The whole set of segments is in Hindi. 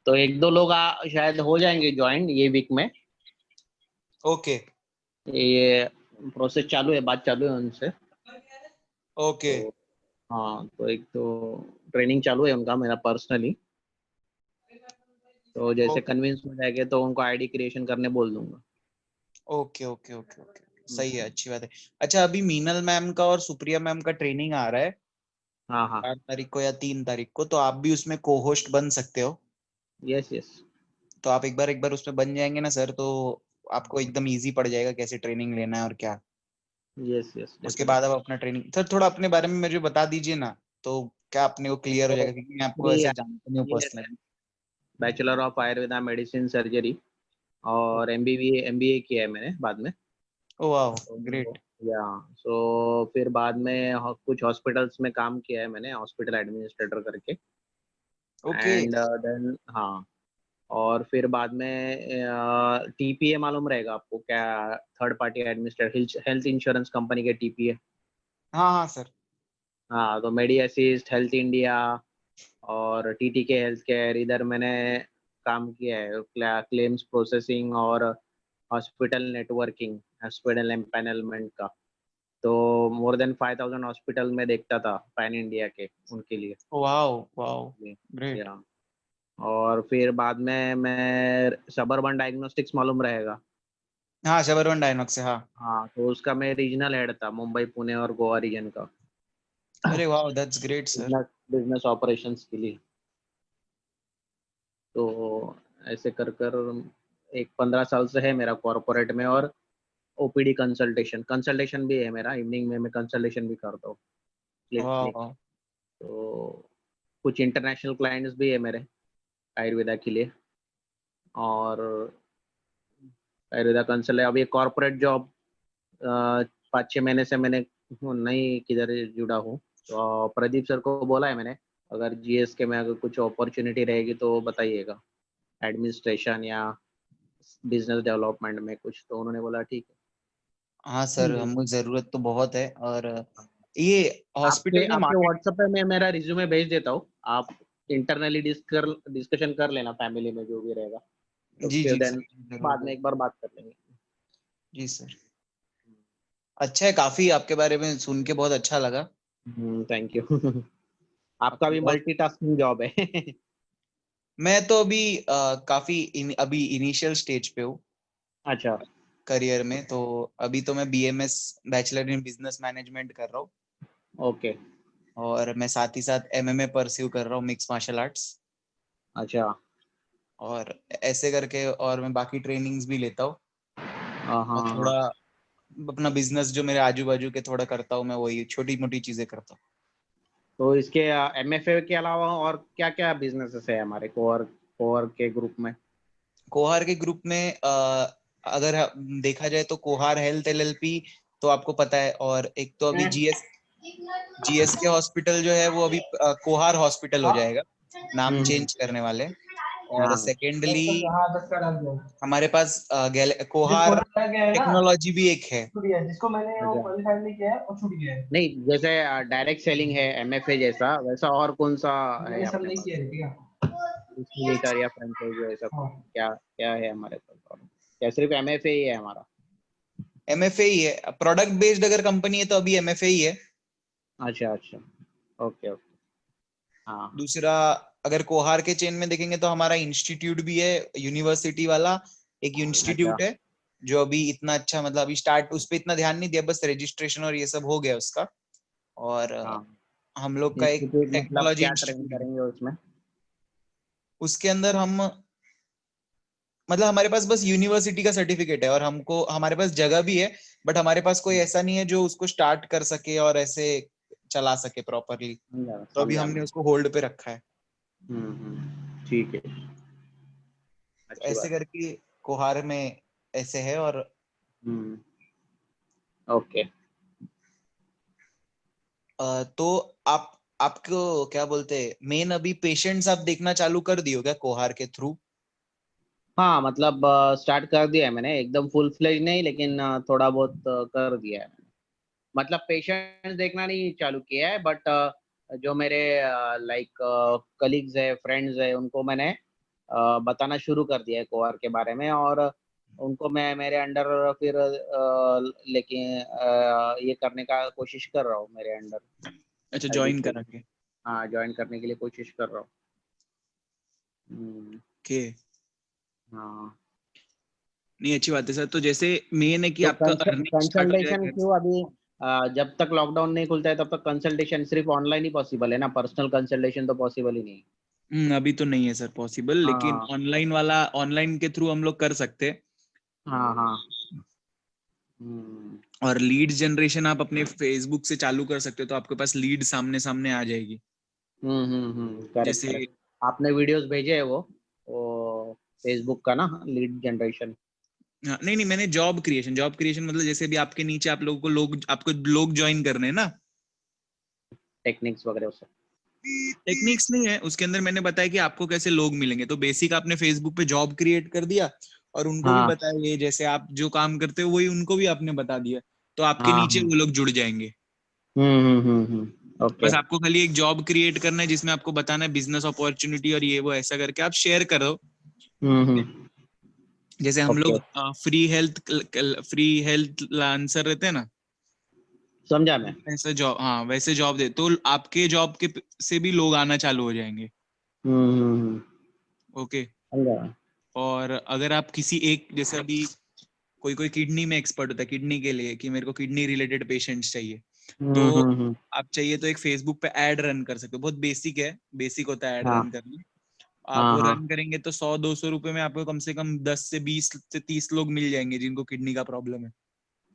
तो एक दो लोग शायद हो जाएंगे ज्वाइन ये वीक में। ओके ये प्रोसेस चालू है, बात चालू है उनसे। ओके। तो हाँ, तो एक तो ट्रेनिंग चालू है उनका, मेरा पर्सनली। तो जैसे कन्विंस हो जाएंगे तो उनको आईडी क्रिएशन करने बोल दूंगा। ओके ओके ओके ओके, सही है, अच्छी बात है। अच्छा, अभी मीनल मैम का और सुप्रिया मैम का ट्रेनिंग आ रहा है हाँ हाँ। 4 तारीख को या 3 तारीख को, तो आप भी उसमें को होस्ट बन सकते हो। Yes yes. तो आप एक बार उसमें बन जाएंगे ना सर, तो आपको एकदम इजी पड़ जाएगा कैसे ट्रेनिंग लेना है और क्या। यस यस उसके बाद आप डेफिनेटली। अपना ट्रेनिंग सर थोड़ा अपने बारे में मुझे बता दीजिए ना, तो क्या अपने को क्लियर हो तो जाएगा, क्योंकि मैं आपको ऐसे जानता नहीं हूँ personally. Bachelor of Ayurveda medicine surgery और एमबीए किया है मैंने बाद में। ओ वाह, तो ग्रेट। या सो फिर बाद में कुछ हॉस्पिटल्स में काम किया है मैंने, हॉस्पिटल एडमिनिस्ट्रेटर करके। ओके। एंड देन हाँ, और फिर बाद में टीपीए मालूम रहेगा आपको क्या? Third party administrator, health insurance company के टीपीए। हाँ हाँ सर। हाँ, तो मेडी असिस्ट, हेल्थ इंडिया और टीटीके हेल्थ केयर, इधर मैंने काम किया है। क्लेम्स प्रोसेसिंग और हॉस्पिटल नेटवर्किंग, हॉस्पिटल एम्पैनलमेंट का। तो मोर देन 5,000 हॉस्पिटल में देखता था पैन इंडिया के, उनके लिए। Wow wow, great. या और फिर बाद में मैं सबअर्बन डायग्नोस्टिक्स मालूम रहेगा। हाँ, शबरवन डायनॉक्स से, हाँ। हाँ, तो उसका मैं रीजनल हेड था, मुंबई पुणे और गोवा रीजन का। अरे वाह, that's great sir. Business business operations के लिए। तो ऐसे कर कर एक 15 साल से है मेरा कॉरपोरेट में। और ओपीडी कंसल्टेशन कंसल्टेशन भी है मेरा, इवनिंग में मैं कंसल्टेशन भी करता हूँ वाह क्लिनिक। वाह। तो कुछ इंटरनेशनल क्लाइंट्स भी है मेरे आयुर्वेदा के लिए। और आयुर्वेदा कंसल्ट अभी कॉरपोरेट जॉब 5-6 महीने से मैंने नहीं किधर जुड़ा हूँ। तो प्रदीप सर को बोला है मैंने, अगर जीएस के में अगर कुछ अपॉर्चुनिटी रहेगी तो बताइएगा, एडमिनिस्ट्रेशन या बिजनेस डेवलपमेंट में कुछ। तो उन्होंने बोला ठीक हाँ सर, है। हमको जरूरत तो बहुत है। और ये आपके हॉस्पिटल में आपके मार्केट। व्हाट्सएप पे मैं मेरा रिज्यूमे भेज देता हूँ। आप इंटरनली डिस्कशन कर लेना फैमिली में जो भी रहेगा। तो जी फिर जी देन सर, जरूर बाद में जरूर। एक बार बात कर लेंगे। जी सर। अच्छा है, काफी आपके बारे में सुन के बहुत अच्छा लगा। Thank you. आप आपका भी बहुत। मल्टीटास्किंग जॉब है। मैं तो अभी काफी अभी इनिशियल स्टेज पे हूँ अच्छा। करियर में। तो अभी तो मैं BMS, bachelor in business management कर रहा हूँ। ओके। और मैं साथ ही साथ एमएमए परस्यू कर रहा हूँ, मिक्स मार्शल आर्ट्स। अच्छा। और ऐसे करके और मैं बाकी ट्रेनिंग्स भी लेता हूँ। हाँ और थोड़ा हाँ। अपना बिजनेस जो मेरे आजू बाजू के थोड़ा करता हूँ, मैं वही छोटी मोटी चीजें करता हूँ। तो इसके एमएफए के अलावा और क्या क्या बिजनेसेस है हमारे कोर कोर के ग्रुप में? कोहार के ग्रुप में अगर देखा जाए तो कोहार हेल्थ एलएलपी, तो आपको पता है। और एक तो अभी जीएस के हॉस्पिटल जो है वो अभी कोहार हॉस्पिटल हो जाएगा, नाम हम्म। चेंज करने वाले। और हाँ सेकेंडली हमारे पास कोहार टेक्नोलॉजी भी एक है। जिसको मैंने वो अच्छा। क्वालिफाई नहीं किया है वो छूट गया है। नहीं, जैसे डायरेक्ट सेलिंग है एमएफए जैसा, वैसा और कौन सा है मैंने सब अपने नहीं पास? किया है, ठीक है। डिस्ट्रीब्यूटर या फ्रेंचाइजी ऐसा कुछ हाँ। क्या क्या है हमारे पास? और क्या सिर्फ एमएफए ही है हमारा? एमएफए ही है, प्रोडक्ट बेस्ड अगर कंपनी है तो अभी एमएफए ही है। अच्छा अच्छा। Okay okay. हाँ हाँ। दूसरा, अगर कोहार के चेन में देखेंगे तो हमारा इंस्टीट्यूट भी है, यूनिवर्सिटी वाला एक अच्छा। इंस्टीट्यूट है, जो अभी इतना अच्छा, मतलब अभी स्टार्ट उस पर इतना ध्यान नहीं दिया, बस रजिस्ट्रेशन और ये सब हो गया उसका। और हाँ, हम लोग का एक इंस्टीट्यूट मतलब टेक्नोलॉजी क्या ट्रेन इंस्टीट्यूट है। करेंगे उसमें? उसके अंदर हम, मतलब हमारे पास बस यूनिवर्सिटी का सर्टिफिकेट है, और हमको हमारे पास जगह भी है, बट हमारे पास कोई ऐसा नहीं है जो उसको स्टार्ट कर सके और ऐसे चला सके प्रॉपरली। समझा तो अभी समझा हमने मैं। उसको होल्ड पे रखा है। ठीक है। तो अच्छी ऐसे बात। करके कोहार में ऐसे है। और हम्म। ओके। तो आपको क्या बोलते हैं, मेन अभी पेशेंट्स आप देखना चालू कर दियो क्या कोहार के थ्रू? हाँ, मतलब स्टार्ट कर दिया है मैंने, एकदम फुल फ्लेज नहीं, लेकिन थोड़ा बहुत कर दिया है। मतलब पेशेंट्स देखना नहीं चालू किया है, बट जो मेरे लाइक कलीग्स है, फ्रेंड्स है, उनको मैंने बताना शुरू कर दिया है कोआर के बारे में, और उनको मैं मेरे अंडर फिर लेके ये करने का कोशिश कर रहा हूँ मेरे अंडर। अच्छा, ज्वाइन IBC, करा के। हाँ ज्वाइन करने के लिए कोशिश कर रहा हूँ। ओके, हाँ नहीं अच्छी बात है सर। तो जैसे मेन है कि तो आपका अर्निंग स्टार्ट हो कंसल्टेशन जाएगा। क्यों अभी जब तक लॉकडाउन नहीं खुलता है तब तक कंसल्टेशन सिर्फ ऑनलाइन ही पॉसिबल है ना, पर्सनल कंसल्टेशन तो पॉसिबल ही नहीं है। अभी तो नहीं है सर पॉसिबल, लेकिन हाँ ऑनलाइन वाला, ऑनलाइन के थ्रू हम लोग कर सकते हैं। हाँ हाँ। हम्म और लीड जनरेशन आप अपने फेसबुक से चालू कर सकते हो, तो आपके पास लीड सामने सामने आ जाएगी। करेक्ट जैसे करेक्ट। आपने वीडियोस भेजे है वो फेसबुक का ना, लीड जनरेशन। हाँ, नहीं नहीं, मैंने जॉब क्रिएशन मतलब जैसे अभी आपके नीचे आप लोगों को लोग, आपको लोग ज्वाइन करने हैं ना। टेक्निक्स वगैरह सब। टेक्निक्स नहीं है उसके अंदर, मैंने बताया कि आपको कैसे लोग मिलेंगे। तो बेसिक आपने फेसबुक पे जॉब क्रिएट कर दिया और उनको भी हाँ बताया, ये जैसे आप जो काम करते हो वही उनको भी आपने बता दिया, तो आपके हाँ नीचे हाँ। वो लोग जुड़ जाएंगे। ओके। बस आपको खाली एक जॉब क्रिएट करना है जिसमें आपको बताना है बिजनेस अपॉर्चुनिटी और ये वो, ऐसा करके आप शेयर करो। जैसे हम ओके, लोग फ्री हेल्थ आंसर रहते हैं ना, समझा मैं। वैसे जॉब, हाँ वैसे जॉब दे तो आपके जॉब के से भी लोग आना चालू हो जाएंगे। हम्म। ओके। समझा। और अगर आप किसी एक, जैसे अभी कोई कोई किडनी में एक्सपर्ट होता है, किडनी के लिए कि मेरे को किडनी रिलेटेड पेशेंट्स चाहिए, तो हम्म। आप चाहिए तो एक फेसबुक पे ऐड रन कर सकते हो। बहुत बेसिक है, बेसिक होता है ऐड हाँ रन करना। आप हाँ वो हाँ रन करेंगे तो 100-200 रुपए में आपको कम से कम 10 से 20 से 30 लोग मिल जाएंगे जिनको किडनी का प्रॉब्लम है।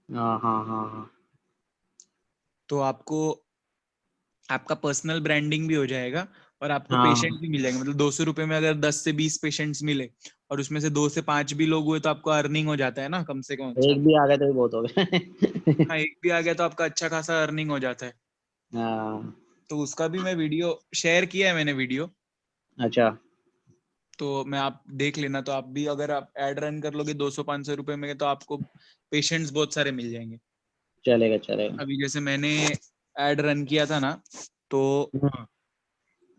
हाँ हाँ हाँ हाँ। तो आपको आपका पर्सनल ब्रांडिंग भी हो जाएगा और आपको पेशेंट हाँ, भी मिल जाएंगे। मतलब 200 रुपए में अगर 10 से 20 पेशेंट्स मिले और उसमें से 2 से 5 भी लोग हुए तो आपको अर्निंग हो जाता है ना, कम से कम अच्छा। एक भी आ गए तो ही बहुत हो गए। हाँ, एक भी आ गया तो आपका अच्छा खासा अर्निंग हो जाता है। हाँ। तो उसका भी मैं वीडियो शेयर किया है, मैंने वीडियो। अच्छा। तो मैं, आप देख लेना। तो आप भी अगर आप एड रन कर लोगे 200-500 रुपए में, तो आपको पेशेंट्स बहुत सारे मिल जाएंगे। चलेगा चलेगा। अभी जैसे मैंने एड रन किया था ना, तो हम्म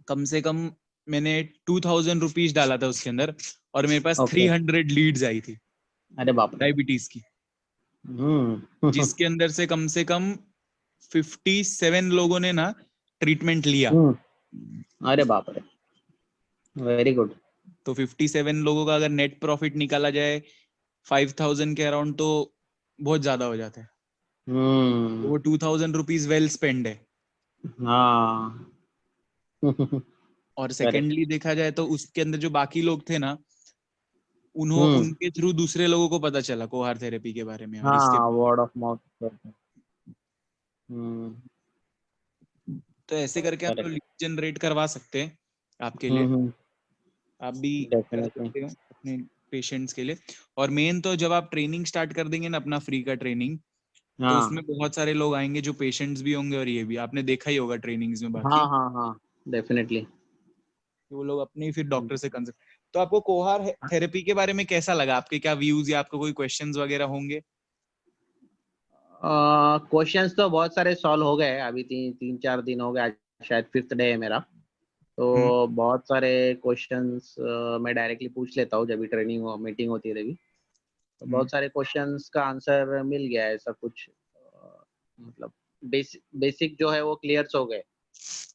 कम से कम मैंने 2000 रुपीज डाला था उसके अंदर, और मेरे पास ओके। 300 लीड्स आई थी अरे बाप रे। डायबिटीज की, हम्म। जिसके अंदर से कम 57 लोगों ने ना ट्रीटमेंट लिया। अरे बाप रे, वेरी गुड। तो 57 लोगों का अगर नेट प्रॉफिट निकाला जाए 5000 के अराउंड, तो बहुत ज्यादा हो जाता है। तो हम्म। वो 2000 रुपीज वेल स्पेंड है। हाँ। और करेक्ट। सेकेंडली देखा जाए तो उसके अंदर जो बाकी लोग थे ना, हम्म। उनके थ्रू दूसरे लोगों को पता चला कोहार थेरेपी के बारे में और इसके। हाँ, वर्ड ऑफ माउथ। हम्म। तो ऐसे करके हम लोग करेक्ट। लीड जनरेट करवा सकते हैं आपके लिए। आप भी कर डेफिनेटली। सकते हो अपने पेशेंट्स के लिए। और मेन तो जब आप ट्रेनिंग स्टार्ट कर देंगे ना, अपना फ्री का ट्रेनिंग, तो हाँ उसमें बहुत सारे लोग आएंगे जो पेशेंट्स भी होंगे, और ये भी आपने देखा ही होगा ट्रेनिंग्स में हाँ बाकी, हाँ हाँ, डेफिनेटली। कि वो लोग अपने ही फिर डॉक्टर से कंसल्ट। तो आपको कोहार थेरेपी के बारे में कैसा लगा? आपके क्या व्यूज या आपको कोई क्वेश्चंस वगैरह होंगे? क्वेश्चंस तो बहुत सारे सॉल्व हो गए अभी, 3-4 दिन हो गए, आज शायद 5th डे है मेरा। हम्म तो बहुत सारे क्वेश्चंस मैं डायरेक्टली पूछ लेता हूँ जब भी ट्रेनिंग मीटिंग होती है तभी। तो हम्म बहुत सारे क्वेश्चंस का आंसर मिल गया है, सब कुछ मतलब बेसिक जो है वो क्लियर्स हो गए।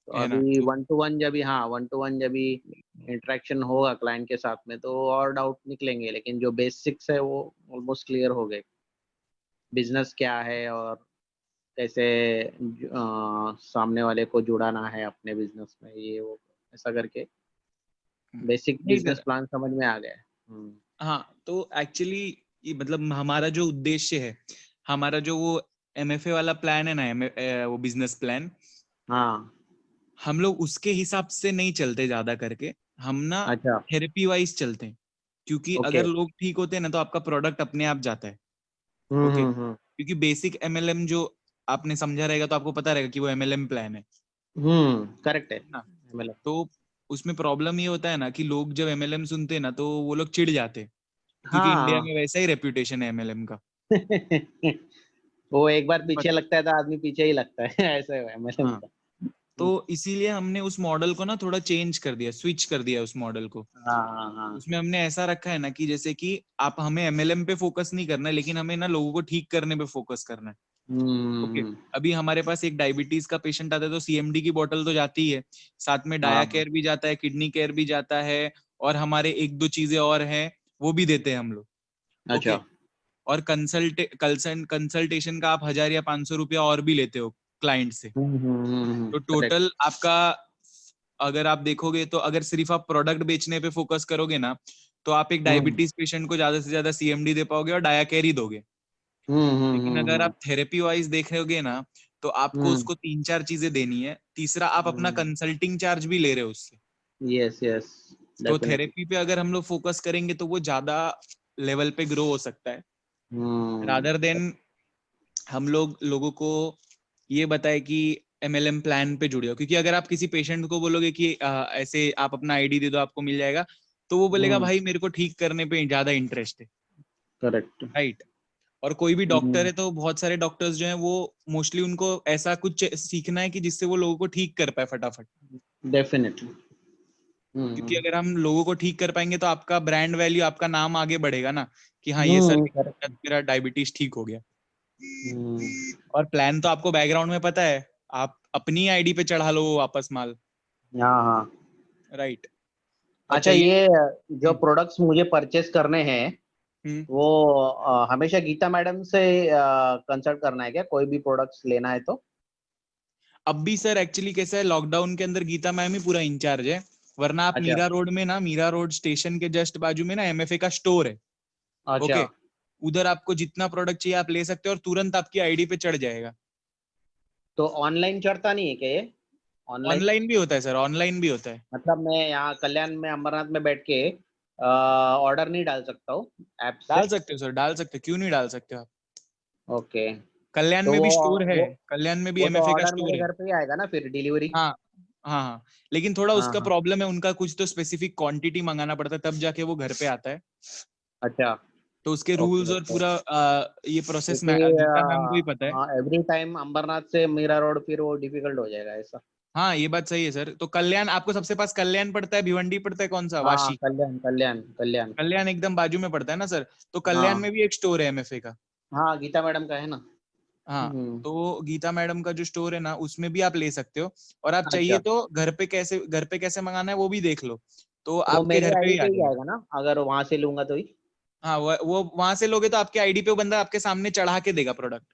तो है ना? अभी तो 1-to-1 जब भी, हाँ 1-to-1 जब भी इंटरेक्शन होगा क्लाइंट के साथ में तो और डाउट निकलेंगे, लेकिन जो बेसिक्स है वो ऑलमोस्ट क्लियर हो गए। बिजनेस क्या है और कैसे सामने वाले को जुड़ाना है अपने बिजनेस में, ये वो ऐसा करके बेसिक नहीं बिजनेस सर, प्लान समझ में आ गया है। हाँ तो एक्चुअली ये मतलब हमारा जो उद्देश्य है, हमारा जो वो एमएफए वाला प्लान है ना, वो बिजनेस प्लान, हाँ। हम लोग उसके हिसाब से नहीं चलते ज्यादा करके। हम ना अच्छा। थेरेपी वाइज चलते हैं, क्योंकि ओके। अगर लोग ठीक होते हैं ना तो आपका प्रोडक्ट अपने आप जाता है। ओके, हम्म। क्योंकि बेसिक एमएलएम जो आपने समझा रहेगा तो आपको पता रहेगा कि वो एमएलएम प्लान है करेक्ट है। ना। मतलब तो उसमें प्रॉब्लम ये होता है ना कि लोग जब एमएलएम सुनते हैं ना तो वो लोग चिढ़ जाते हैं, क्योंकि इंडिया हाँ। में वैसा ही रेप्यूटेशन है एमएलएम का। वो एक बार तो पीछे लगता है तो आदमी पीछे ही लगता है। ऐसा है मतलब हाँ, का। तो इसीलिए हमने उस मॉडल को ना थोड़ा चेंज कर दिया, स्विच कर दिया उस मॉडल को। हाँ। उसमें हमने ऐसा रखा है ना कि जैसे कि आप हमें एमएलएम पे फोकस नहीं करना है, लेकिन हमें ना लोगों को ठीक करने पे फोकस करना है। ओके, अभी हमारे पास एक डायबिटीज का पेशेंट आता है तो सीएमडी की बोतल तो जाती ही है, साथ में डाया केयर भी जाता है, किडनी केयर भी जाता है, और हमारे एक दो चीजें और हैं वो भी देते हैं हम लोग। अच्छा। ओके, और कंसल्टेशन का आप 1000 या 500 रुपया और भी लेते हो क्लाइंट से। तो टोटल आपका अगर आप देखोगे तो अगर सिर्फ आप प्रोडक्ट बेचने पे फोकस करोगे ना, तो आप एक डायबिटीज पेशेंट को ज्यादा से ज्यादा सीएमडी दे पाओगे और डाया केयर ही दोगे। लेकिन अगर आप थेरेपी वाइज देखोगे ना, तो आपको उसको 3-4 चीजें देनी है। तीसरा, आप अपना कंसल्टिंग चार्ज भी ले रहे हो उससे। यस यस, तो थेरेपी पे अगर हम लोग फोकस करेंगे तो वो ज्यादा लेवल पे ग्रो हो सकता है, रादर देन हम लोगों को ये बताए कि एमएलएम प्लान पे जुड़े हो। क्योंकि अगर आप किसी पेशेंट को बोलोगे कि ऐसे आप अपना आईडी दे दो आपको मिल जाएगा, तो वो बोलेगा भाई मेरे को ठीक करने पे ज्यादा इंटरेस्ट है। करेक्ट। राइट। और कोई भी डॉक्टर है तो बहुत सारे डॉक्टर्स जो हैं वो मोस्टली उनको ऐसा कुछ सीखना है कि जिससे वो लोगों को ठीक कर पाए फटाफट। डेफिनेटली। क्योंकि अगर हम लोगों को ठीक कर पाएंगे तो आपका ब्रांड वैल्यू, आपका नाम आगे बढ़ेगा ना, कि हाँ ये सर मेरा डायबिटीज ठीक हो गया। और प्लान तो आपको बैकग्राउंड में पता है, आप अपनी आईडी पे चढ़ा लो वापस माल। हाँ। राइट। अच्छा, ये जो प्रोडक्ट्स मुझे परचेस करने हैं वो हमेशा गीता मैडम से कंसल्ट करना है क्या, कोई भी प्रोडक्ट्स लेना है तो? अब भी सर एक्चुअली कैसा है, लॉकडाउन के अंदर गीता मैम ही पूरा इंचार्ज है, वरना आप अच्छा। मीरा रोड में ना, मीरा रोड स्टेशन के जस्ट बाजू में ना एमएफए का स्टोर है। अच्छा। ओके, उधर आपको जितना प्रोडक्ट चाहिए आप ले सकते हो और तुरंत आपकी आईडी पे चढ़ जाएगा। तो ऑनलाइन चढ़ता नहीं है क्या ये? ऑनलाइन ऑनलाइन भी होता है सर, ऑनलाइन भी होता है। मतलब मैं यहाँ कल्याण में अमरनाथ में बैठ के ऑर्डर नहीं डाल सकता हूँ ऐप से? डाल सकते हो सर, डाल सकते हो, क्यों नहीं डाल सकते हो आप। ओके। कल्याण तो में भी वो स्टोर है, वो कल्याण में भी वो तो एमएफए का ऑर्डर स्टोर मेरे है। घर पे ही आएगा ना फिर, डिलीवरी? हाँ हाँ हाँ, लेकिन थोड़ा हाँ उसका हाँ। प्रॉब्लम है, उनका कुछ तो स्पेसिफिक क्वांटिटी मंगाना पड़ता है तब जाके वो घर पे आता है। अच्छा। तो उसके ओके रूल्स और ओके। पूरा ये प्रोसेस में क्योंकि गीता मैम को ही पता है। हाँ, एवरी टाइम अंबरनाथ से मीरा रोड फिर वो डिफिकल्ट हो जाएगा ऐसा। हाँ ये बात सही है सर। तो कल्याण आपको सबसे पास कल्याण पड़ता है, भिवंडी पड़ता है, कौन सा, हाँ, वाशी? कल्याण कल्याण कल्याण। कल्याण एकदम बाजू में पड़ता है ना सर। तो कल्याण हाँ में भी एक स्टोर है एमएफए का। हाँ, गीता मैडम का है ना। हाँ, तो गीता मैडम का जो स्टोर है ना उसमें भी आप ले सकते हो, और आप चाहिए अच्छा, तो घर पे कैसे मंगाना है वो भी देख लो, तो वो आपके मेरे घर पे आईडी ही पे आ ही जाएगा। आएगा ना अगर वहां से लूंगा तो ही? हाँ वो वहां से लोगे तो आपके आईडी पे वो बंदा आपके सामने चढ़ा के देगा प्रोडक्ट।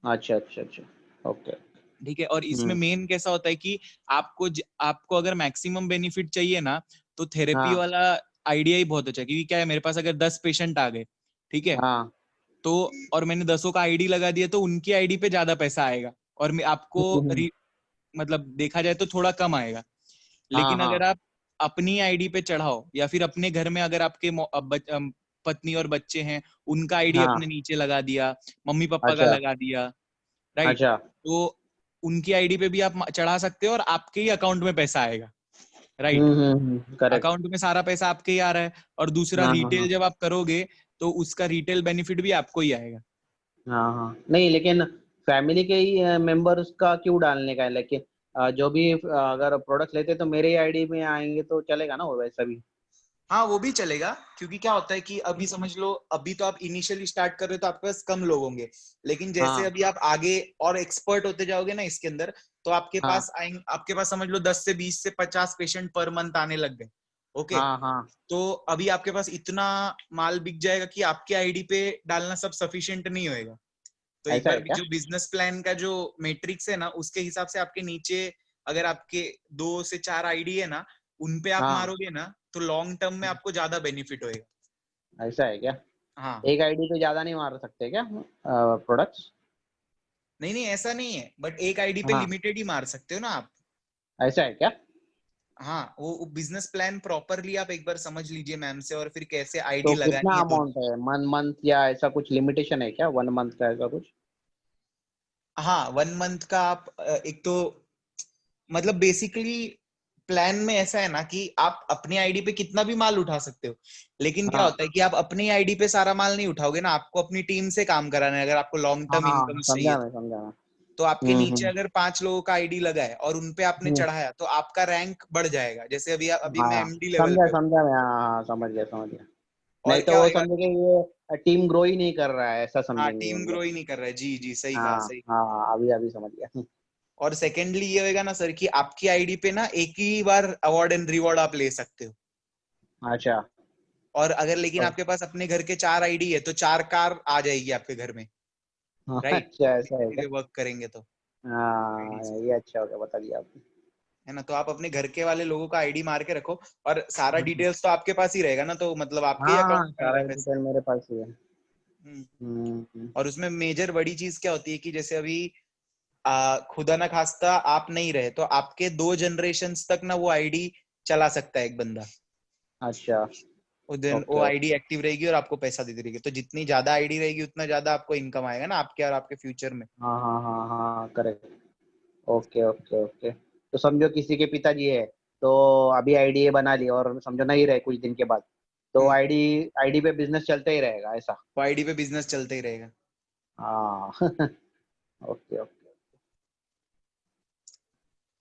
अच्छा अच्छा अच्छा। ओके। ठीक है। और इसमें मेन कैसा होता है कि आपको अगर मैक्सिमम बेनिफिट चाहिए ना, तो थेरेपी हाँ वाला आइडिया ही बहुत अच्छा है। क्योंकि क्या है, मेरे पास अगर 10 पेशेंट आ गए, ठीक है, हाँ। तो और मैंने 10 का आईडी लगा दिया तो उनकी आईडी पे ज्यादा पैसा आएगा, और आपको हम्म, मतलब देखा जाए तो थोड़ा कम आएगा। हाँ लेकिन हाँ। अगर आप अपनी आईडी पे चढ़ाओ, या फिर अपने घर में अगर आपके पत्नी और बच्चे हैं, उनका आईडी हाँ। अपने नीचे लगा दिया, मम्मी पापा का अच्छा लगा दिया, राइट, अच्छा। तो उनकी आईडी पे भी आप चढ़ा सकते हो और आपके ही अकाउंट में पैसा आएगा। Right, correct. अकाउंट में सारा पैसा आपके ही आ रहा है। और दूसरा, हाँ हाँ रिटेल हाँ जब आप करोगे तो उसका रिटेल बेनिफिट भी आपको ही आएगा। हाँ हाँ। नहीं लेकिन फैमिली के ही मेंबर्स का क्यों डालने का है, लेकिन जो भी अगर प्रोडक्ट लेते तो मेरे ही आईडी में आएंगे तो चलेगा ना वो वैसा भी? हाँ वो भी चलेगा। क्योंकि क्या होता है कि अभी समझ लो, अभी तो आप इनिशियली स्टार्ट कर रहे हो तो आपके पास कम लोग होंगे, लेकिन जैसे हाँ अभी आप आगे और एक्सपर्ट होते जाओगे ना इसके अंदर, तो हाँ आपके पास समझ लो 10 से 20 से 50 पेशेंट पर मंथ आने लग गए। ओके, हाँ हाँ। तो अभी आपके पास इतना माल बिक जाएगा कि आपके आईडी पे डालना सब सफिशिएंट नहीं होएगा। तो एक ऐसा बार है क्या? जो बिजनेस प्लान का जो मैट्रिक्स है ना, उसके हिसाब से आपके नीचे अगर आपके 2 से 4 आईडी है ना, उन पे आप हाँ, मारोगे ना, तो लॉन्ग टर्म में आपको ज्यादा बेनिफिट होएगा। ऐसा है क्या? हाँ, एक आईडी पे ज्यादा नहीं मार सकते क्या प्रोडक्ट्स? नहीं नहीं ऐसा नहीं है, बट एक आईडी पे हाँ, लिमिटेड ही मार सकते हो ना आप। ऐसा है क्या? हाँ, वो बिजनेस प्लान प्रॉपरली आप एक बार समझ लीजिए मैम से, और फिर कैसे तो आईडी कितना लगानी है दोनों। अमाउंट है, मंथ या ऐसा कुछ लिमिटेशन है क्या, 1 मंथ का ऐसा कुछ? हाँ 1 मंथ का आप एक तो मतलब बेसिकली प्लान में ऐसा है ना कि आप अपनी आईडी पे कितना भी माल उठा सकते हो, लेकिन क्या हाँ होता है कि आप अपनी आईडी पे सारा माल नहीं उठाओगे ना, आपको अपनी टीम से काम कराना है अगर आपको लॉन्ग हाँ टर्म हाँ, इनकम चाहिए समझा तो। मैं समझा मैं। तो आपके नीचे हम्म। अगर 5 लोगों का आईडी लगा है और उनपे आपने हम्म। चढ़ाया तो आपका रैंक बढ़ जाएगा। जैसे अभी मैं हाँ एमडी लेवल समझा पे हूँ। समझा मैं, हाँ समझ गया समझ गया। और नहीं तो क्या वो होएगा समझेंगे कि ये टीम ग्रो ही नहीं कर रहा है, ऐसा हाँ, समझेंगे टीम उन ग्रो लोग। ही नहीं कर रहा है। जी जी, सही कहा, हाँ सही। हाँ, अभी अभी समझ गया। और सेकेंडली ये होएगा ना सर कि आपकी आईडी पे ना एक ही बार अवार्ड एंड रिवॉर्ड आप ले सकते हो। अच्छा। और अगर लेकिन तो आपके पास अपने घर के 4 आईडी है तो 4 कार आ जाएगी आपके घर में। हाँ, राइट, अच्छा ऐसा है क्या? धीरे वर्क करेंगे तो आईडी हाँ से, ये अच्छा हो गया, बता दिया आपने। है ना। तो आप अपने घर के वाले लोगों का आईडी मार के रखो और सारा डिटेल्स तो आपके पास ही रहेगा ना, तो मतलब आपके ही हाँ हाँ, अकाउंट में आ रहा सारा है पैसा। डिटेल मेरे पास ही है। हम्म। हम्म। और उसमें मेजर बड़ी चीज क्या होती है कि जैसे अभी खुदा ना खास्ता आप नहीं रहे तो आपके 2 जनरेशन्स तक ना वो आईडी चला सकता है एक बंदा। अच्छा। वो ओके आईडी ओके। एक्टिव रहेगी और आपको पैसा देती रहेगी। तो जितनी ज्यादा आईडी रहेगी उतना ज्यादा आपको इनकम आएगा ना आपके और आपके फ्यूचर में। हाँ हाँ हाँ हाँ, करेक्ट। Okay okay okay. तो समझो किसी के पिताजी है, तो अभी आईडी बना ली और समझो नहीं रहे कुछ दिन के बाद, तो हम्म, आईडी आईडी पे बिजनेस चलता ही रहेगा ऐसा? वो आईडी पे बिजनेस चलता ही रहेगा। हाँ। Okay okay.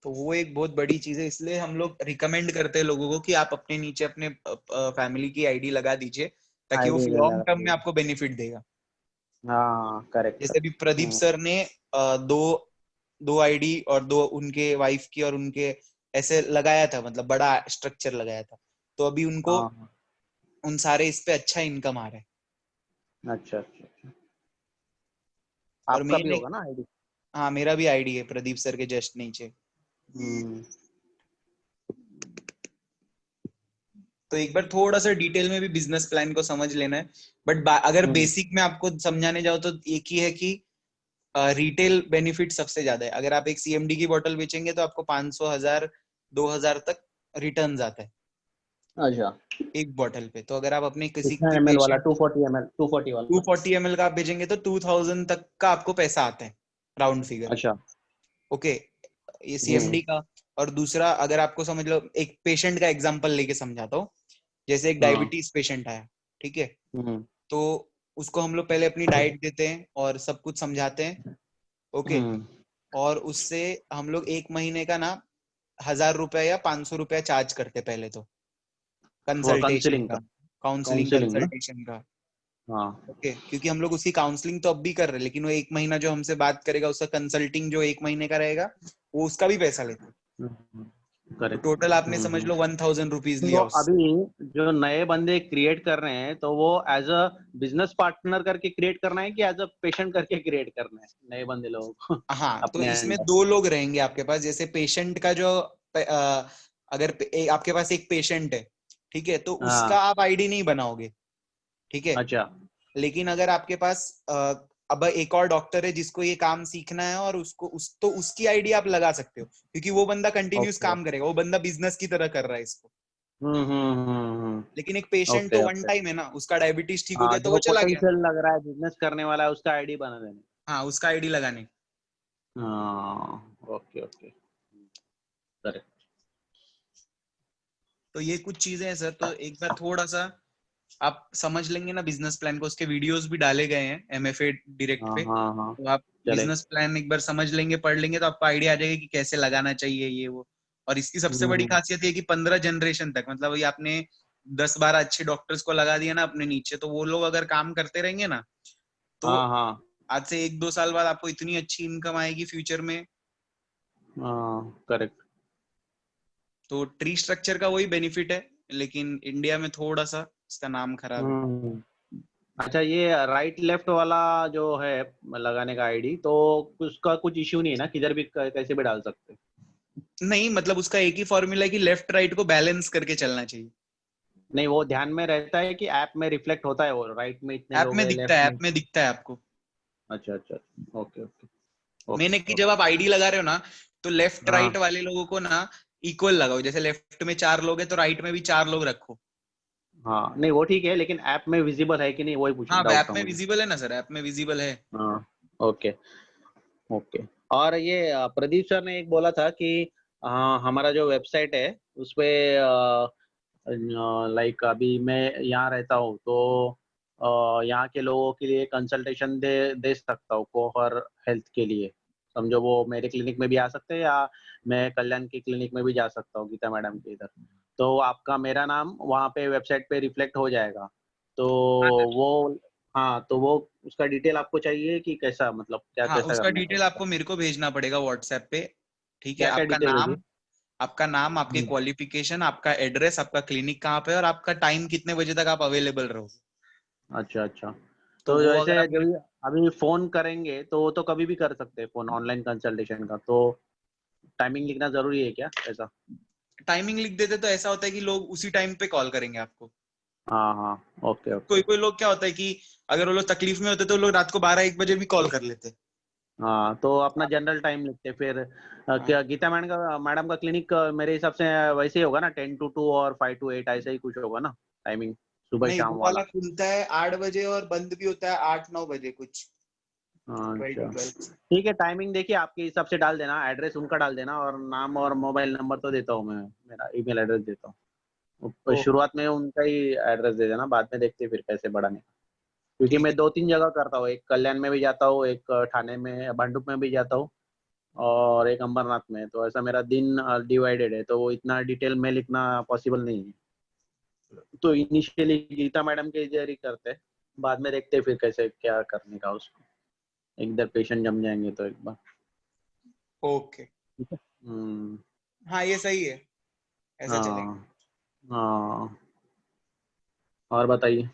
तो वो एक बहुत बड़ी चीज है, इसलिए हम लोग रिकमेंड करते हैं लोगों को कि आप अपने नीचे अपने फैमिली की आईडी लगा दीजिए ताकि वो आईडी लॉन्ग लगा टर्म दी। में आपको बेनिफिट देगा। हाँ करेक्ट। जैसे अभी प्रदीप सर ने दो दो आईडी और 2 उनके वाइफ की और उनके ऐसे लगाया था, मतलब बड़ा स्ट्रक्चर लगाया था। तो अभी उनको हाँ हाँ, उन सारे इस पे अच्छा इनकम आ रहा है। अच्छा अच्छा अच्छा। और आपका भी मेन एक, होगा ना आईडी? हाँ मेरा भी आईडी है प्रदीप सर के जस्ट नीचे। हम्म। तो एक बार थोड़ा सा डिटेल में भी बिजनेस प्लान को समझ लेना है। बट अगर हम्म। बेसिक में आपको समझाने जाओ तो एक ही है कि रिटेल बेनिफिट सबसे ज्यादा है। अगर आप एक सीएमडी की बोतल बेचेंगे तो आपको 500, 1000, 2000 तक रिटर्न आता है अच्छा। एक बोतल पे। तो अगर आप अपने किसी कितना भी एमएल वाला? पेशेंट 240 ml, 240 वाला? 240 ml का आप भेजेंगे तो 2000 तक का आपको पैसा आता है, राउंड फिगर। अच्छा। ओके, ये हम्म। सीएमडी का। और दूसरा अगर आपको समझ लो, एक पेशेंट का एग्जांपल लेके समझाता हूँ। जैसे एक हाँ। डायबिटीज पेशेंट आया, ठीक है। हम्म। तो उसको हम लोग पहले अपनी डाइट देते हैं और सब कुछ समझाते हैं। ओके। हम्म। और उससे हम लोग 1 महीने का ना 1000 रुपया या 500 रुपया चार्ज करते पहले तो, वो कंसल्टेशन काउंसलिंग का, का? काउंसलिंग काउंसलिंग ना? कंसल्टेशन का। हाँ। ओके, क्योंकि हम लोग उसकी काउंसलिंग तो अब भी कर रहे हैं, लेकिन वो 1 महीना जो हमसे बात करेगा उसका कंसल्टिंग जो 1 महीने का रहेगा वो उसका भी पैसा लेते हैं। तो करेक्ट। टोटल आपने समझ लो 1000 रुपीज तो लिया उससे। अभी जो नए बंदे क्रिएट कर रहे हैं, तो वो एज अ बिजनेस पार्टनर करके क्रिएट करना है कि एज अ पेशेंट करके क्रिएट करना है नए बंदे लोगों को? हाँ, तो अपने इसमें अंदर। 2 लोग रहेंगे आपके पास। जैसे पेशेंट का जो अगर आपके पास एक पेशेंट है, ठीक है, तो उसका हाँ। आप आईडी नहीं बनाओगे, ठीक है। अच्छा। लेकिन अगर आपके पास अब एक और डॉक्टर है जिसको ये काम सीखना है और तो उसकी आईडी आप लगा सकते हो, क्योंकि वो बंदा कंटिन्यूस ओके। काम करेगा, वो बंदा बिजनेस की तरह कर रहा है इसको। लेकिन एक पेशेंट तो ओके वन ओके। टाइम है ना, उसका डायबिटीज ठीक हो हाँ, गया तो वो जो चला गया। पोटेंशियल लग रहा है बिजनेस करने वाला है, उसका आईडी बना देने। हाँ, उसका आईडी लगाने। हाँ ओके ओके। करेक्ट। तो ये कुछ चीजें हैं सर। तो एक बार थोड़ा सा आप समझ लेंगे ना बिजनेस प्लान को, उसके वीडियोस भी डाले गए हैं एमएफए डायरेक्ट हाँ पे। हाँ हाँ। तो आप चले। बिजनेस प्लान एक बार समझ लेंगे, पढ़ लेंगे तो आपको आइडिया आ जाएगा कि कैसे लगाना चाहिए ये वो। और इसकी सबसे बड़ी हम्म। खासियत ये कि 15 जनरेशन तक, मतलब ये आपने 10-12 अच्छे डॉक्टर्स को लगा दिया ना अपने नीचे, तो वो लोग अगर काम करते रहेंगे ना, तो हाँ हाँ आज से 1-2 साल बाद आपको इतनी अच्छी इनकम आएगी फ्यूचर में। हाँ। करेक्ट। तो ट्री स्ट्रक्चर का वही बेनिफिट है, लेकिन इंडिया में थोड़ा सा इसका नाम खराब है। हम्म। अच्छा, ये राइट लेफ्ट वाला जो है लगाने का आईडी, तो उसका कुछ इश्यू नहीं है ना, किधर भी कैसे भी डाल सकते? नहीं, मतलब उसका एक ही फॉर्मूला है कि लेफ्ट राइट को बैलेंस करके चलना चाहिए। नहीं, वो ध्यान में रहता है कि ऐप में रिफ्लेक्ट होता है, वो राइट में इतने ऐप लोग में है, दिखता लेफ्ट है, में? ऐप में दिखता है आपको। अच्छा अच्छा। ओके ओके मैंने ओके कि जब ओके। आप आईडी लगा रहे हो ना, तो लेफ्ट राइट हाँ वाले लोगों को ना इक्वल लगाओ। जैसे लेफ्ट में 4 लोग हैं तो राइट में भी 4 लोग रखो। हाँ, नहीं वो ठीक है, लेकिन ऐप में विजिबल है कि नहीं, वही पूछ हाँ, डाउट ऐप था में मुझे। विजिबल है ना सर, ऐप में विजिबल है। हाँ। Okay okay. और ये प्रदीप सर ने एक बोला था कि हमारा जो वेबसाइट है उसपे, लाइक अभी मैं यहाँ रहता हूँ, तो यहाँ के लोगों के लिए कंसल्टेशन दे दे सकता हूँ कोहर हेल्थ के लिए। समझो वो मेरे क्लिनिक में भी आ सकते हैं या मैं कल्याण की क्लिनिक में भी जा सकता हूँ गीता मैडम के इधर, तो आपका मेरा नाम वहाँ पे वेबसाइट पे रिफ्लेक्ट हो जाएगा, तो वो हाँ, तो वो उसका डिटेल आपको चाहिए कि कैसा, मतलब क्या हाँ, कैसा उसका करना है डिटेल उसका, आपको मेरे को भेजना पड़ेगा व्हाट्सएप पे। ठीक है, क्या क्या डिटेल भेजिए। आपका नाम, आपके क्वालिफिकेशन, आपका एड्रेस, आपका क्लिनिक कहाँ पे है और आपका टाइम कितने बजे तक आप अवेलेबल रहोगे। अच्छा अच्छा, तो तो वो जैसे अगर आप जब अभी फोन करेंगे तो वो तो कभी भी कर सकते हैं फोन, ऑनलाइन कंसल्टेशन का, तो टाइमिंग लिखना जरूरी है क्या ऐसा? टाइमिंग लिख देते तो ऐसा होता है कि लोग उसी टाइम पे कॉल करेंगे आपको। हाँ हाँ, ओके ओके। कोई कोई लोग क्या होता है कि अगर वो लोग तकलीफ में होते तो लोग रात को 12-1 बजे भी कॉल कर लेते। हाँ, तो अपना जनरल टाइम लिखते हैं फिर। हाँ, क्या गीता मैडम का क्लिनिक मेरे हिसाब से वैसे ही होगा ना, 10 to 2 और 5 to 8 ऐसा ही कुछ होगा ना, टाइमिंग सुबह नहीं, शाम वो वाला? वाला खुलता है 8 बजे और बंद भी होता है 8-9 बजे कुछ, हाँ, 12 to अच्छा 12। ठीक है, टाइमिंग देखिए आपके हिसाब से डाल देना, एड्रेस उनका डाल देना, और नाम और मोबाइल नंबर तो देता हूँ मैं, मेरा ईमेल एड्रेस देता हूँ, तो ओके। शुरुआत में उनका ही एड्रेस दे देना, बाद में देखते हैं फिर कैसे बढ़ाने का। क्योंकि ठीक मैं है। 2-3 जगह करता हूँ, एक कल्याण में भी जाता हूँ, एक ठाणे में भांडुप में भी जाता हूँ, और एक अंबरनाथ में, तो ऐसा मेरा दिन डिवाइडेड है, तो वो इतना डिटेल में लिखना पॉसिबल नहीं है, तो इनिशियली गीता मैडम के इधर ही करते हैं, बाद में देखते हैं फिर कैसे क्या करने का उसको, एक इधर पेशेंट जम जाएंगे तो एक बार। ओके, ठीक है। हाँ ये सही है, ऐसा चलेगा। हाँ हाँ, और बताइए।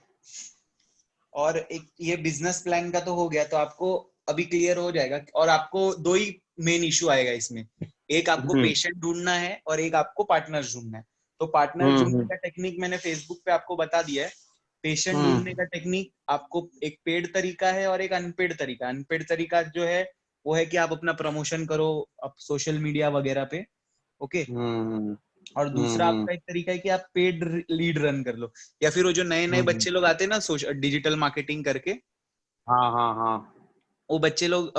और एक ये बिजनेस प्लान का तो हो गया, तो आपको अभी क्लियर हो जाएगा। और आपको दो ही मेन इशू आएगा इसमें, एक आपको हम्म पेशेंट ढूंढना है और एक आपको पार्टनर ढूंढना है। तो पार्टनर ढूंढने हम्म का टेक्निक मैंने फेसबुक पे आपको बता दिया है। पेशेंट ढूंढने हम्म का टेक्निक आपको एक पेड तरीका है और एक अनपेड तरीका। अनपेड तरीका जो है वो है कि आप अपना प्रमोशन करो आप सोशल मीडिया वगैरह पे। ओके। हम्म और दूसरा हम्म आपका एक तरीका है कि आप पेड लीड रन कर लो, या फिर वो जो नए नए हम्म, बच्चे लोग आते हैं ना डिजिटल मार्केटिंग करके, हाँ हाँ हाँ, वो बच्चे लोग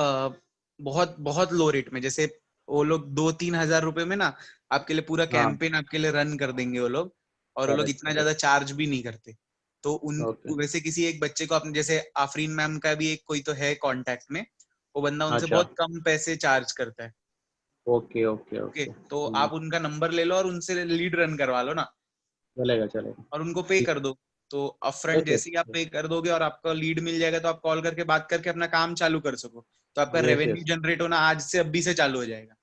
बहुत बहुत लो रेट में, जैसे वो लोग 2-3 हजार रुपए में ना आपके लिए पूरा हाँ, कैंपेन आपके लिए रन कर देंगे वो लोग। और वो लोग करेक्ट इतना ज्यादा करेक्ट, चार्ज भी नहीं करते। तो उन ओके, वैसे किसी एक बच्चे को आपने, जैसे आफरीन मैम का भी एक कोई तो है कांटेक्ट में, वो बंदा उनसे अच्छा, बहुत कम पैसे चार्ज करता है। ओके ओके ओके, ओके, तो आप उनका नंबर ले लो और उनसे लीड रन करवा लो ना, चलेगा चलेगा, और उनको पे ठीक कर दो। तो अपफ्रंट है, जैसे ही आप पे कर दोगे और आपका लीड मिल जाएगा, तो आप कॉल करके बात करके अपना काम चालू कर सको। तो आपका यस रेवेन्यू यस, जनरेट होना आज से अभी से चालू हो जाएगा।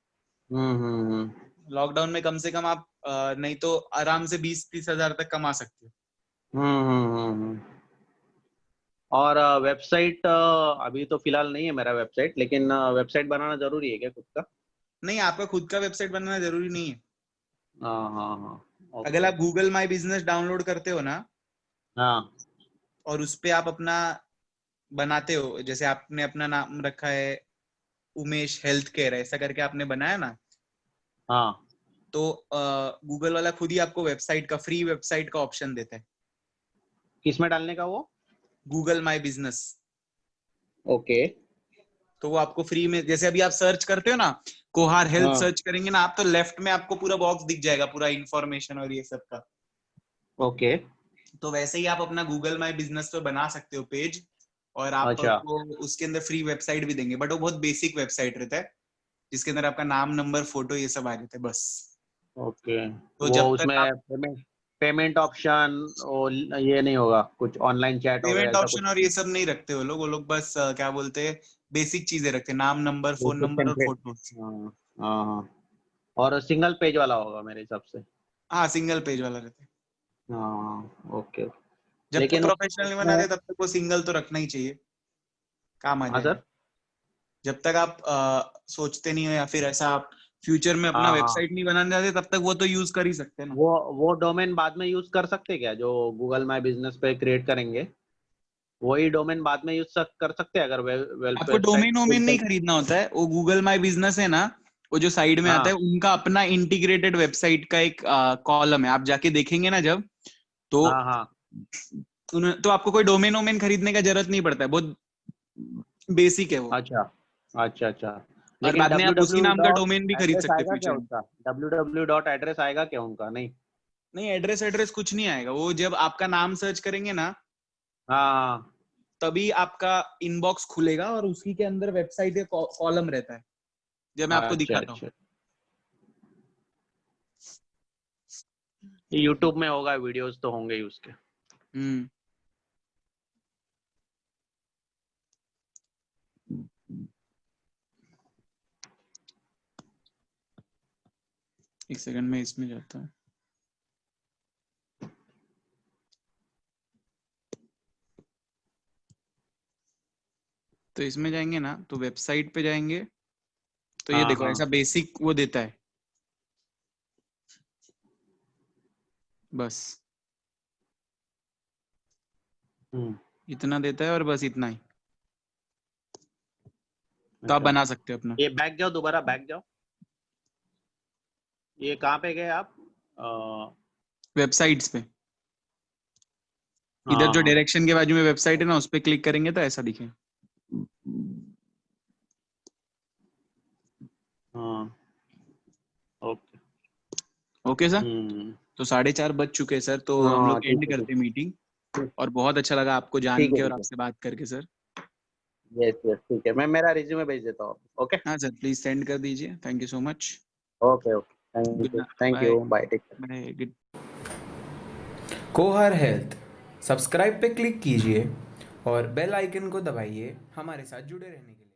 हम्म, लॉकडाउन में कम से कम आप नहीं तो आराम से 20-30 हजार तक कमा सकते हो। हम्म। और वेबसाइट अभी तो फिलहाल नहीं है मेरा वेबसाइट, लेकिन वेबसाइट बनाना जरूरी है क्या खुद का? नहीं, आपका खुद का वेबसाइट बनाना जरूरी नहीं है। हाँ हाँ हाँ, अगर ओके, आप गूगल माई बिजनेस डाउनलोड करते हो ना, हाँ और उस पे आप अपना बनाते हो, जैसे आपने अपना नाम रखा है उमेश हेल्थ केयर ऐसा करके आपने बनाया ना, हाँ, तो गूगल वाला खुद ही आपको वेबसाइट का फ्री वेबसाइट का ऑप्शन देता है, किस में डालने का वो? Google my business. ओके, तो वो आपको फ्री में, जैसे अभी आप सर्च करते हो ना, कोहार हेल्थ हाँ, सर्च करेंगे ना आप, तो लेफ्ट में आपको पूरा बॉक्स दिख जाएगा पूरा इंफॉर्मेशन और ये सब का। ओके, तो वैसे ही आप अपना गूगल माई बिजनेस पे बना सकते हो पेज, और आपको अच्छा, उसके अंदर फ्री वेबसाइट भी देंगे, बट वो बहुत बेसिक वेबसाइट रहता है, जिसके अंदर आपका नाम नंबर फोटो ये सब आ जाते हैं बस। ओके, तो वो जब तक आप उसमें पेमेंट पेमेंट ऑप्शन, ये नहीं होगा कुछ, ऑनलाइन चैट वगैरह पेमेंट ऐसा ऑप्शन कुछ? और ये सब नहीं रखते वो लोग बस क्या बोलते हैं, बेसिक चीजें रखते हैं, नाम नंबर फोन बेसिक नंबर और टेम्पलेट, फोटो। हाँ हाँ हाँ, और सिंगल पेज वाला होगा मेरे हिसाब से। हाँ, सिंगल पेज वाला रहता है। हाँ, ओके, जब तक लेकिन प्रोफेशनल नहीं उसमें, बनाते तब तक वो सिंगल तो रखना ही चाहिए, काम आ हाँ जाएगा। सर, जब तक आप सोचते नहीं हो या फिर ऐसा आप फ्यूचर में अपना हाँ हाँ, वेबसाइट नहीं बनाने जाते, तब तक वो तो यूज कर ही सकते हैं ना। वो डोमेन बाद में यूज कर सकते हैं क्या, जो गूगल माई बिजनेस पे क्रिएट करेंगे, वही डोमेन बाद में यूज कर सकते हैं अगर आपको वेबसाइट डोमेन वोमेन खुद नहीं तक? खरीदना होता है, वो गूगल माई बिजनेस है ना, वो जो साइड में आता है हाँ उनका अपना इंटीग्रेटेड वेबसाइट का एक कॉलम है, आप जाके देखेंगे ना जब, तो हाँ हाँ, तो आपको कोई डोमेन वोमेन खरीदने का जरूरत नहीं पड़ता है, बहुत बेसिक है वो। अच्छा अच्छा अच्छा, और लेकिन बाद में आप उसी www नाम का डॉट डोमेन भी खरीद एड्रेस सकते हैं आएगा क्या फ्यूचर में। उसका? www डॉट एड्रेस आएगा क्या उनका? नहीं? नहीं, एड्रेस एड्रेस कुछ नहीं आएगा, वो जब आपका नाम सर्च करेंगे ना, हाँ तभी आपका इनबॉक्स खुलेगा और उसी के अंदर वेबसाइट का कॉलम रहता है। जब मैं आपको दिखा रहा हूँ। अच्छा। यूट्यूब में होगा, वीडियोस तो होंगे ही उसके। एक सेकंड में इसमें जाता हूँ। तो इसमें जाएंगे ना, तो वेबसाइट पे जाएंगे, तो ये हाँ, देखो हाँ। ऐसा बेसिक वो देता है बस, इतना देता है और बस इतना ही, तो आप अच्छा। बना सकते हो अपना। ये बैक जाओ, दोबारा बैक जाओ। ये कहाँ पे गए आप? वेबसाइट्स पे इधर हाँ, जो हाँ। डायरेक्शन के बाजू में वेबसाइट है ना, उस पे क्लिक करेंगे तो ऐसा दिखे। हाँ, ओके। ओके सर, हम्म। तो 4:30 बज चुके हैं सर, तो हम हाँ, लोग ठीक एंड है, ठीक करते हैं मीटिंग। ठीक और बहुत अच्छा लगा आपको जान ठीक है, के और ठीक है। आपसे बात करके सर। यस, यस, ठीक है। मैं मेरा रिज्यूमे भेज देता हूँ। ओके, हाँ सर, प्लीज सेंड कर दीजिए। Thank you so much. Okay, okay. Thank good you, night, thank bye you, bye, take care. Bye, good. कोहर हेल्थ सब्सक्राइब पे क्लिक कीजिए और बेल आइकन को दबाइए हमारे साथ जुड़े रहने के लिए।